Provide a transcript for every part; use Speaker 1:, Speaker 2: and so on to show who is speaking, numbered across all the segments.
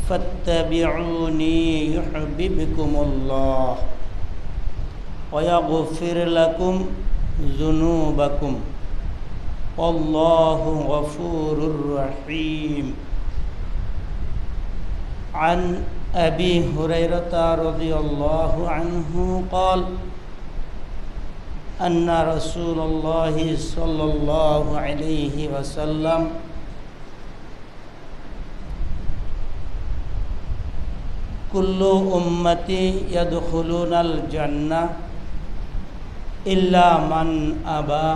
Speaker 1: فاتبعوني يحببكم الله ويغفر لكم ذنوبكم والله غفور رحيم. عن أبي هريرة رضي الله عنه قال أن رسول الله صلى الله عليه وسلم كل أمتي يدخلون الجنة إلا من أبى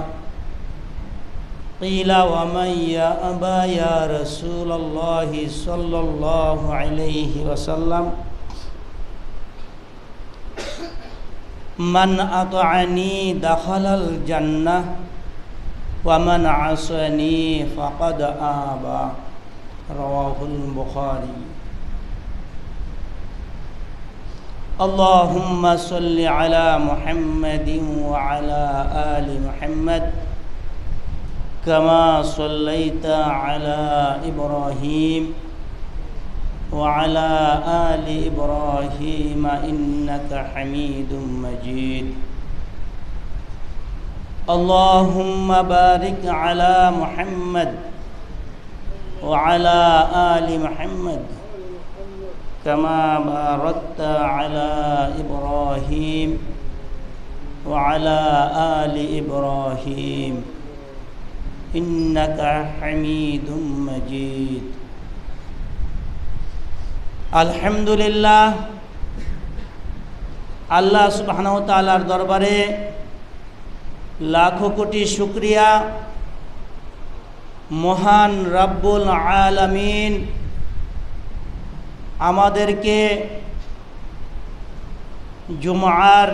Speaker 1: قيل ومن يأبى يا رسول الله صلى الله عليه وسلم من أطعني دخل الجنة ومن عصاني فقد آبى. رواه البخاري. اللهم صل على محمد وعلى آل محمد كما صليت على إبراهيم وعلى آل إبراهيم إنك حميد مجيد. اللهم بارك على محمد وعلى آل محمد كما باركت على إبراهيم وعلى آل إبراهيم إنك حميد مجيد. আলহামদুলিল্লাহ, আল্লাহ সুবহানাহু ওয়া তাআলার দরবারে লাখো কোটি শুকরিয়া। মহান রব্বুল আলামিন আমাদেরকে জুমআর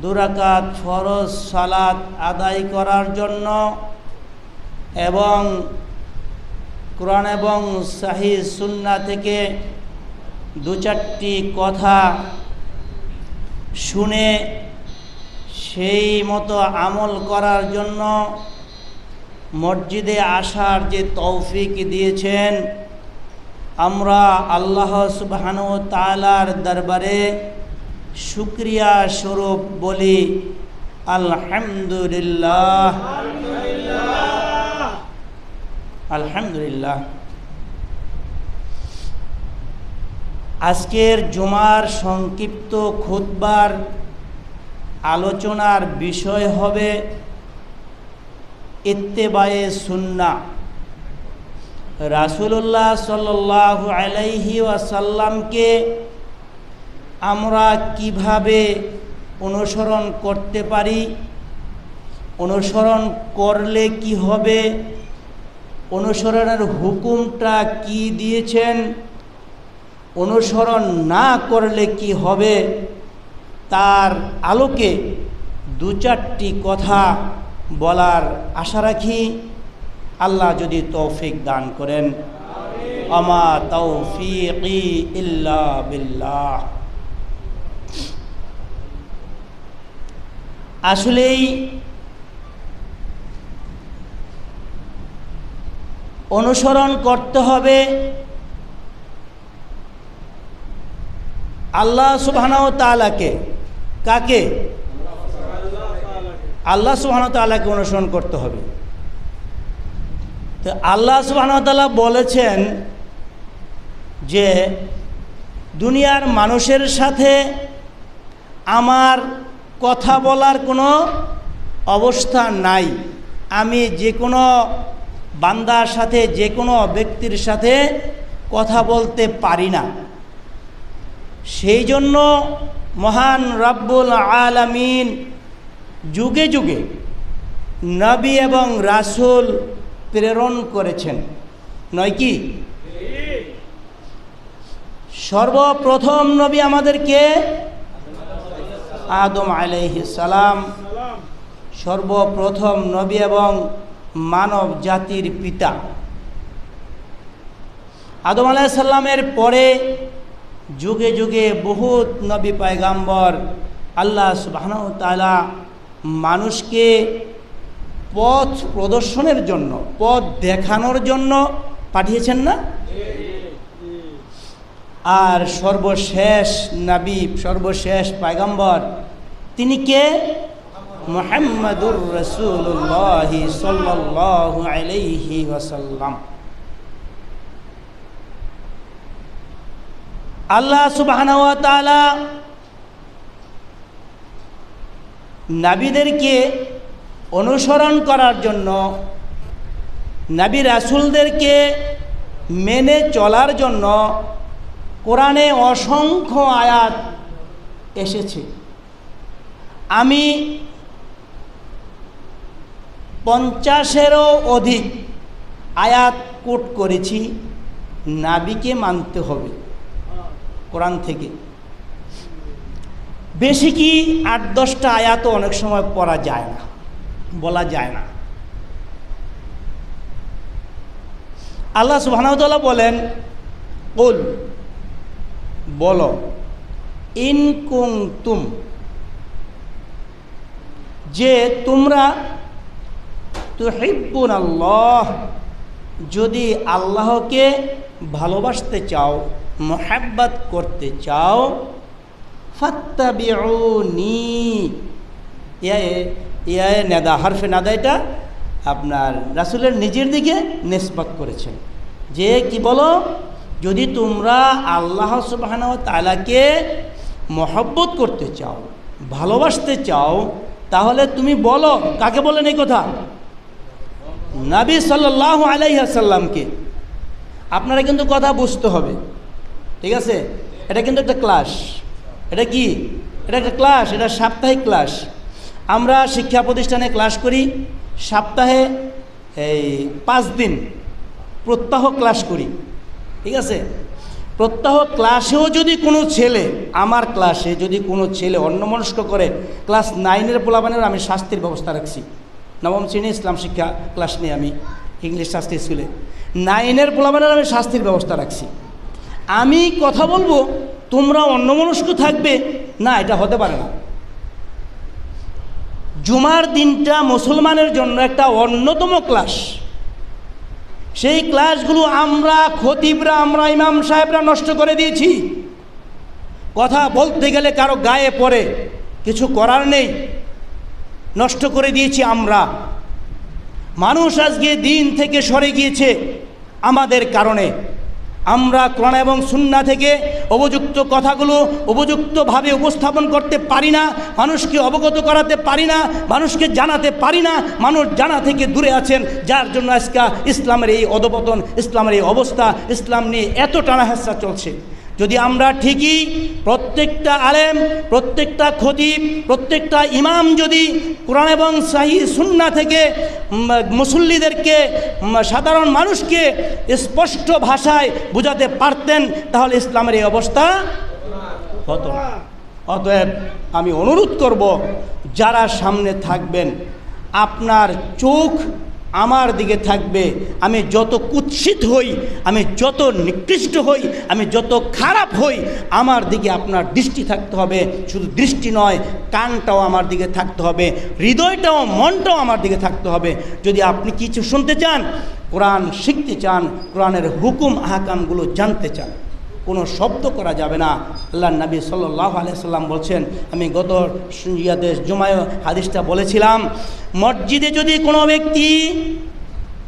Speaker 1: 2 রাকাত ফরজ সালাত আদায় করার জন্য এবং কোরআন এবং সহিহ সুন্নাহ থেকে 2-4টি কথা শুনে সেই মতো আমল করার জন্য মসজিদে আসার যে তৌফিক দিয়েছেন, আমরা আল্লাহ সুবহানাহু ওয়া তাআলার দরবারে শুকরিয়া স্বরূপ বলি আলহামদুলিল্লাহ, আলহামদুলিল্লাহ। আজকের জুমার সংক্ষিপ্ত খুতবার আলোচনার বিষয় হবে ইত্তেবায়ে সুন্নাহ। রাসূলুল্লাহ সাল্লাল্লাহু আলাইহি ওয়াসাল্লামকে আমরা কিভাবে অনুসরণ করতে পারি, অনুসরণ করলে কি হবে, অনুসরণের হুকুমটা কি দিয়েছেন, অনুসরণ না করলে কি হবে, তার আলোকে 2-4টি কথা বলার আশা রাখি। আল্লাহ যদি তৌফিক দান করেন। আমা তাওফীকি ইল্লা বিল্লাহ। আসলেই অনুসরণ করতে হবে আল্লাহ সুবহানাহু ওয়া তাআলাকে। কাকে? আল্লাহ সুবহানাহু ওয়া তাআলাকে অনুসরণ করতে হবে। তো আল্লাহ সুবহানাহু ওয়া তাআলা বলেছেন যে দুনিয়ার মানুষের সাথে আমার কথা বলার কোনো অবস্থা নাই। আমি যে কোনো বান্দার সাথে, যে কোনো ব্যক্তির সাথে কথা বলতে পারি না। সেই জন্য মহান রব্বুল আলামিন যুগে যুগে নবী এবং রাসূল প্রেরণ করেছেন, নয় কি? সর্বপ্রথম নবী আমাদেরকে আদম আলাইহিস সালাম, সর্বপ্রথম নবী এবং মানব জাতির পিতা। আদম আলাইহিস সালামের পরে যুগে যুগে বহুত নবী পয়গাম্বর আল্লাহ সুবহানাহু ওয়া তাআলা মানুষকে পথ প্রদর্শনের জন্য, পথ দেখানোর জন্য পাঠিয়েছেন না? আর সর্বশেষ নবী, সর্বশেষ পয়গম্বর তিনি কে? মুহাম্মাদুর রাসূলুল্লাহ সাল্লাল্লাহু আলাইহি ওয়াসাল্লাম। আল্লাহ সুবহানাহু ওয়া তাআলা নবীদেরকে অনুসরণ করার জন্য, নবী রাসূলদেরকে মেনে চলার জন্য কোরআনে অসংখ্য আয়াত এসেছে। আমি 50-এরও অধিক আয়াত কোট করেছি। নবীকে মানতে হবে কোরআন থেকে। বেশি কি 8-10টা আয়াতও অনেক সময় পড়া যায় না, বলা যায় না। আল্লাহ সুবহানাহু ওয়া তাআলা বলেন, কুল, বলো, ইন কুনতুম, যে তোমরা তুহিব্বুনাল্লাহ, যদি আল্লাহকে ভালোবাসতে চাও, মুহাব্বত করতে চাও, ফাত্তাবিউনি, ইয়া নাদা, হরফে নাদা, এটা আপনার রাসূলের নিজের দিকে নিসবত করেছেন। যে কি বলো, যদি তোমরা আল্লাহ সুবহানাহু ওয়া তাআলাকে মহব্বত করতে চাও, ভালোবাসতে চাও, তাহলে তুমি বলো। কাকে বলেন এই কথা? নবী সাল্লাল্লাহু আলাইহি ওয়াসাল্লামকে। আপনারা কিন্তু কথা বুঝতে হবে, ঠিক আছে? এটা কিন্তু একটা ক্লাস। এটা কি? এটা একটা ক্লাস, এটা সাপ্তাহিক ক্লাস। আমরা শিক্ষা প্রতিষ্ঠানে ক্লাস করি সপ্তাহে 5 দিন প্রত্যহ ক্লাস করি, ঠিক আছে? প্রত্যহ ক্লাসেও যদি কোনো ছেলে, আমার ক্লাসে যদি কোনো ছেলে অন্যমনস্ক করে, ক্লাস 9-এর পোলাপানের আমি শাস্তির ব্যবস্থা রাখছি। 9ম শ্রেণী ইসলাম শিক্ষা ক্লাস নিয়ে আমি ইংলিশ শাস্তি স্কুলে 9-এর পোলাপানের আমি শাস্তির ব্যবস্থা রাখছি। আমি কথা বলবো, তোমরা অন্যমনস্ক থাকবে না, এটা হতে পারে না। জুমার দিনটা মুসলমানের জন্য একটা অন্যতম ক্লাস। সেই ক্লাসগুলো আমরা খতিবরা, আমরা ইমাম সাহেবরা নষ্ট করে দিয়েছি। কথা বলতে গেলে কারো গায়ে পড়ে, কিছু করার নেই, নষ্ট করে দিয়েছি আমরা। মানুষ আজকে দিন থেকে সরে গিয়েছে আমাদের কারণে। আমরা কোরআন এবং সুন্নাহ থেকে উপযুক্ত কথাগুলো উপযুক্তভাবে উপস্থাপন করতে পারি না, মানুষকে অবগত করাতে পারি না, মানুষকে জানাতে পারি না। মানুষ জানা থেকে দূরে আছেন, যার জন্য আজকে ইসলামের এই অধপতন, ইসলামের এই অবস্থা, ইসলাম নিয়ে এত টানাহেঁচড়া চলছে। যদি আমরা ঠিকই প্রত্যেকটা আলেম, প্রত্যেকটা খতিব, প্রত্যেকটা ইমাম যদি কোরআন এবং সহিহ সুন্নাহ থেকে মুসল্লিদেরকে, সাধারণ মানুষকে স্পষ্ট ভাষায় বোঝাতে পারতেন, তাহলে ইসলামের এই অবস্থা হতো না। অতএব আমি অনুরোধ করব, যারা সামনে থাকবেন, আপনার চোখ আমার দিকে থাকবে। আমি যত কুৎসিত হই, আমি যত নিকৃষ্ট হই, আমি যত খারাপ হই, আমার দিকে আপনার দৃষ্টি থাকতে হবে। শুধু দৃষ্টি নয়, কানটাও আমার দিকে থাকতে হবে, হৃদয়টাও, মনটাও আমার দিকে থাকতে হবে। যদি আপনি কিছু শুনতে চান, কোরআন শিখতে চান, কোরআনের হুকুম আহকামগুলো জানতে চান, কোনো শব্দ করা যাবে না। আল্লাহ নবী সাল্লাল্লাহু আলাইহি সাল্লাম বলছেন, আমি গত জুমায় হাদিসটা বলেছিলাম, মসজিদে যদি কোনো ব্যক্তি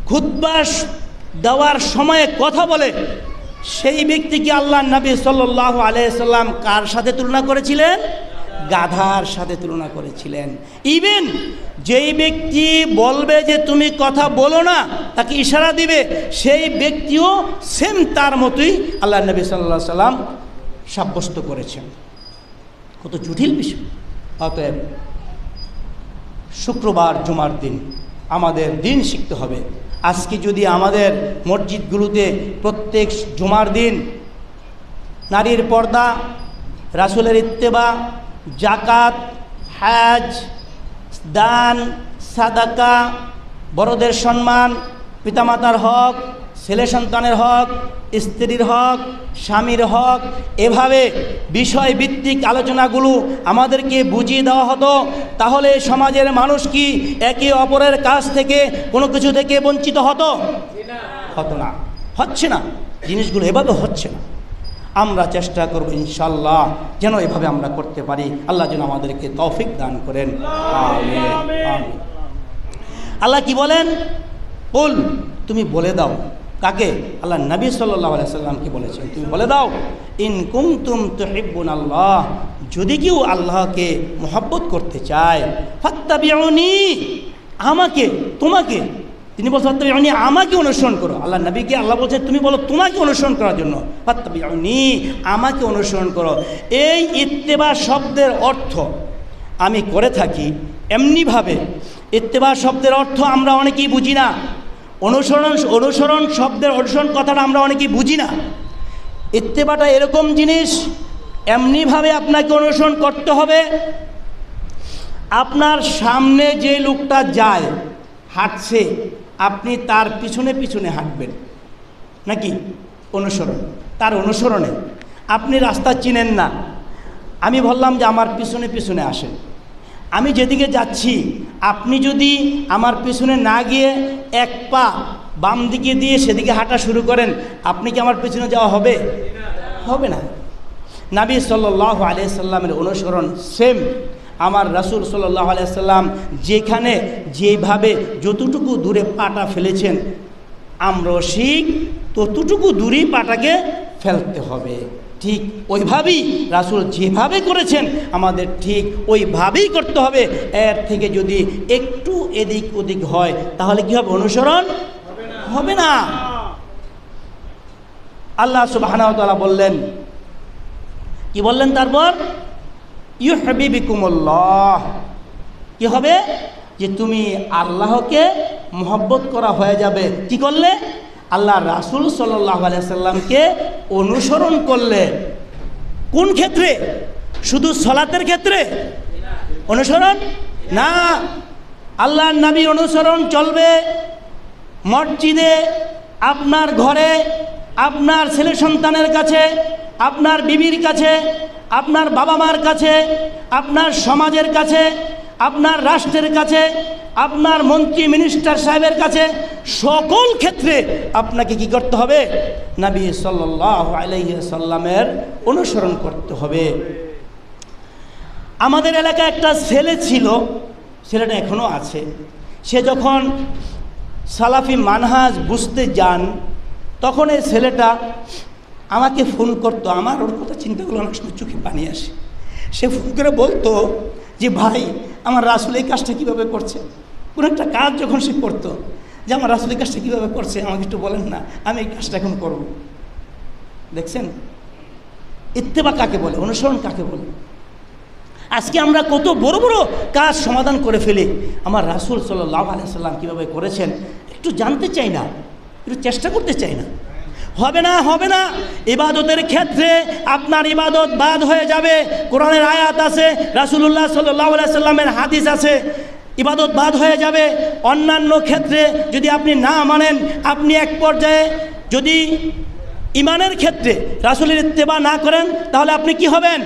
Speaker 1: খুতবা দেওয়ার সময়ে কথা বলে, সেই ব্যক্তিকে আল্লাহ নবী সাল্লাল্লাহু আলাইহি সাল্লাম কার সাথে তুলনা করেছিলেন? গাধার সাথে তুলনা করেছিলেন। ইভেন যেই ব্যক্তি বলবে যে তুমি কথা বলো না, তাকে ইশারা দিবে, সেই ব্যক্তিও সেম তার মতোই আল্লাহ নবী সাল্লাল্লাহু আলাইহি সাল্লাম সাব্যস্ত করেছেন। কত জটিল বিষয়। অতএব শুক্রবার জুমার দিন আমাদের দিন শিখতে হবে। আজকে যদি আমাদের মসজিদগুলোতে প্রত্যেক জুমার দিন নারীর পর্দা, রাসূলের ইত্তেবা, জাকাত, হজ, দান, সাদাকা, বড়দের সম্মান, পিতামাতার হক, ছেলে সন্তানের হক, স্ত্রীর হক, স্বামীর হক, এভাবে বিষয়ভিত্তিক আলোচনাগুলো আমাদেরকে বুঝিয়ে দেওয়া হতো, তাহলে সমাজের মানুষ কি একে অপরের কাছ থেকে কোনো কিছু থেকে বঞ্চিত হতো? হতো না, হচ্ছে না। জিনিসগুলো এভাবে হচ্ছে না। আমরা চেষ্টা করব ইনশাআল্লাহ যেন এভাবে আমরা করতে পারি। আল্লাহ যেন আমাদেরকে তৌফিক দান করেন। আমিন আমিন। আল্লাহ কি বলেন? বল, তুমি বলে দাও। কাকে? আল্লাহ নবী সাল্লাল্লাহু আলাইহি সাল্লামকে বলেছেন, তুমি বলে দাও, ইন কুনতুম তুহিব্বুনাল্লাহ, যদি কেউ আল্লাহকে মহব্বত করতে চায়, ফাত্তাবিউনি, আমাকে, তোমাকে, তিনি বলছেন ফাত্তাবিউনি, আমাকে অনুসরণ করো। আল্লাহ নবীকে আল্লাহ বলছেন তুমি বলো তোমাকে অনুসরণ করার জন্য, ফাত্তাবিউনি, আমাকে অনুসরণ করো। এই ইত্তেবা শব্দের অর্থ আমি করে থাকি এমনিভাবে। ইত্তেবা শব্দের অর্থ আমরা অনেকেই বুঝি না। অনুসরণ শব্দের অনুসরণ কথাটা আমরা অনেকেই বুঝি না। ইত্তেবাটা এরকম জিনিস, এমনিভাবে আপনাকে অনুসরণ করতে হবে। আপনার সামনে যে লোকটা যায়, হাঁটছে, আপনি তার পিছনে পিছনে হাঁটবেন নাকি? অনুসরণ, তার অনুসরণে। আপনি রাস্তা চিনেন না, আমি বললাম যে আমার পিছনে পিছনে আসেন। আমি যেদিকে যাচ্ছি আপনি যদি আমার পিছনে না গিয়ে এক পা বাম দিকে দিয়ে সেদিকে হাঁটা শুরু করেন, আপনি কি আমার পিছনে যাওয়া হবে? হবে না। নবী সাল্লাল্লাহু আলাইহি সাল্লামের অনুসরণ সেম। আমার রাসূল সাল্লাল্লাহু আলাইহি সাল্লাম যেখানে যেভাবে যতটুকু দূরে পাটা ফেলেছেন, আমরাও শিখ ততটুকু দূরেই পাটাকে ফেলতে হবে। ঠিক ওইভাবেই রাসূল যেভাবে করেছেন আমাদের ঠিক ওইভাবেই করতে হবে। এর থেকে যদি একটু এদিক ওদিক হয় তাহলে কি হবে? অনুসরণ হবে না। আল্লাহ সুবহানাহু ওয়া তাআলা বললেন, কি বললেন তারপর? ইউহিব্বুকুমুল্লাহ, কি হবে? যে তুমি আল্লাহকে মহব্বত করা হয়ে যাবে। কি করলে? আল্লাহ রাসূল সাল্লাল্লাহু আলাইহি সাল্লামকে অনুসরণ করলে। কোন ক্ষেত্রে? শুধু সালাতের ক্ষেত্রে অনুসরণ না, আল্লাহর নবী অনুসরণ চলবে মসজিদে, আপনার ঘরে, আপনার ছেলে সন্তানের কাছে, আপনার বিবির কাছে, আপনার বাবা মার কাছে, আপনার সমাজের কাছে, আপনার রাষ্ট্রের কাছে, আপনার মন্ত্রী মিনিস্টার সাহেবের কাছে, সকল ক্ষেত্রে আপনাকে কি করতে হবে? নবী সাল্লাল্লাহু আলাইহি সাল্লামের অনুসরণ করতে হবে। আমাদের এলাকায় একটা ছেলে ছিল, ছেলেটা এখনও আছে। সে যখন সালাফি মানহাজ বুঝতে যান তখন এই ছেলেটা আমাকে ফোন করতো। আমার ওর কথা চিন্তা করলে অনেক সময় চোখে পানি আসে। সে ফোন করে বলতো যে ভাই, আমার রাসূল এই কাজটা কীভাবে করছে। কোনো একটা কাজ যখন সে করতো, যে আমার রাসূল এই কাজটা কীভাবে করছে আমাকে একটু বলেন না, আমি এই কাজটা এখন করব। দেখছেন ইত্তেবা কাকে বলে, অনুসরণ কাকে বলে। আজকে আমরা কত বড় বড় কাজ সমাধান করে ফেলি, আমার রাসূল সাল্লাল্লাহু আলাইহি সাল্লাম কীভাবে করেছেন একটু জানতে চাই না, একটু চেষ্টা করতে চাই না। হবে না, হবে না। ইবাদতের ক্ষেত্রে আপনার ইবাদত বাদ হয়ে যাবে। কোরআনের আয়াত আছে, রাসূলুল্লাহ সাল্লাল্লাহু আলাইহি সাল্লামের হাদিস আছে, ইবাদত বাদ হয়ে যাবে। অন্যান্য ক্ষেত্রে যদি আপনি না মানেন, আপনি এক পর্যায়ে যদি ইমানের ক্ষেত্রে রাসূলের ইত্তেবা না করেন তাহলে আপনি কি হবেন?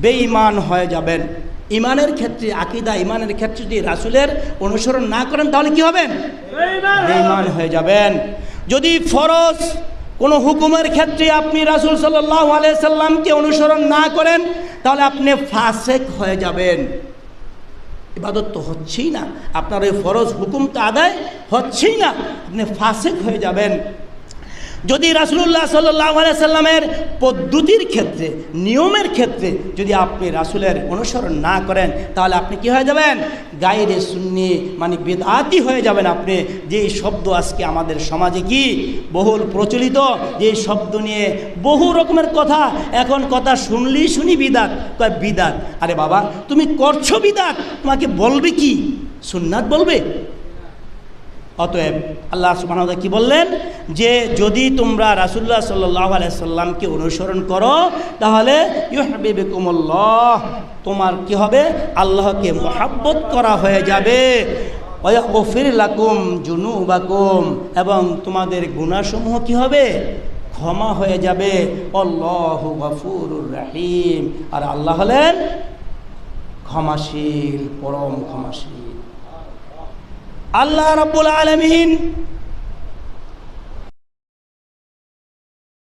Speaker 1: বেঈমান হয়ে যাবেন। ইমানের ক্ষেত্রে, আকীদা ইমানের ক্ষেত্রে যদি রাসূলের অনুসরণ না করেন তাহলে কি হবেন? বেঈমান হয়ে যাবেন। যদি ফরজ কোনো হুকুমের ক্ষেত্রে আপনি রাসূল সাল্লাল্লাহু আলাইহি সাল্লামকে অনুসরণ না করেন তাহলে আপনি ফাসেক হয়ে যাবেন। ইবাদত তো হচ্ছেই না, আপনার ওই ফরজ হুকুম তো আদায় হচ্ছেই না, আপনি ফাসেক হয়ে যাবেন। যদি রাসূলুল্লাহ সাল্লাল্লাহু আলাইহি সাল্লামের পদ্ধতির ক্ষেত্রে, নিয়মের ক্ষেত্রে যদি আপনি রাসূলের অনুসরণ না করেন তাহলে আপনি কি হয়ে যাবেন? গায়রে সুন্নি, মানে বিদআতি হয়ে যাবেন আপনি। যেই শব্দ আজকে আমাদের সমাজে কি বহুল প্রচলিত, যে শব্দ নিয়ে বহু রকমের কথা, এখন কথা শুনলেই শুনি বিদআত, কয় বিদআত। আরে বাবা, তুমি করছো বিদআত, তোমাকে বলবে কি? সুন্নাত বলবে? অতএব আল্লাহ সুবহানাহু ওয়া তাআলা কি বললেন? যে যদি তোমরা রাসূলুল্লাহ সাল্লাল্লাহু আলাইহি সাল্লামকে অনুসরণ করো তাহলে ইউহিব্বুকুমুল্লাহ, তোমার কি হবে? আল্লাহকে মহব্বত করা হয়ে যাবে। ওয়া ইয়াগফির লাকুম যুনুবাকুম, এবং তোমাদের গুনাহসমূহ কি হবে? ক্ষমা হয়ে যাবে। আল্লাহু গফুরুর রহিম, আর আল্লাহ হলেন ক্ষমাশীল, পরম ক্ষমাশীল। আল্লাহ রাব্বুল আলামিন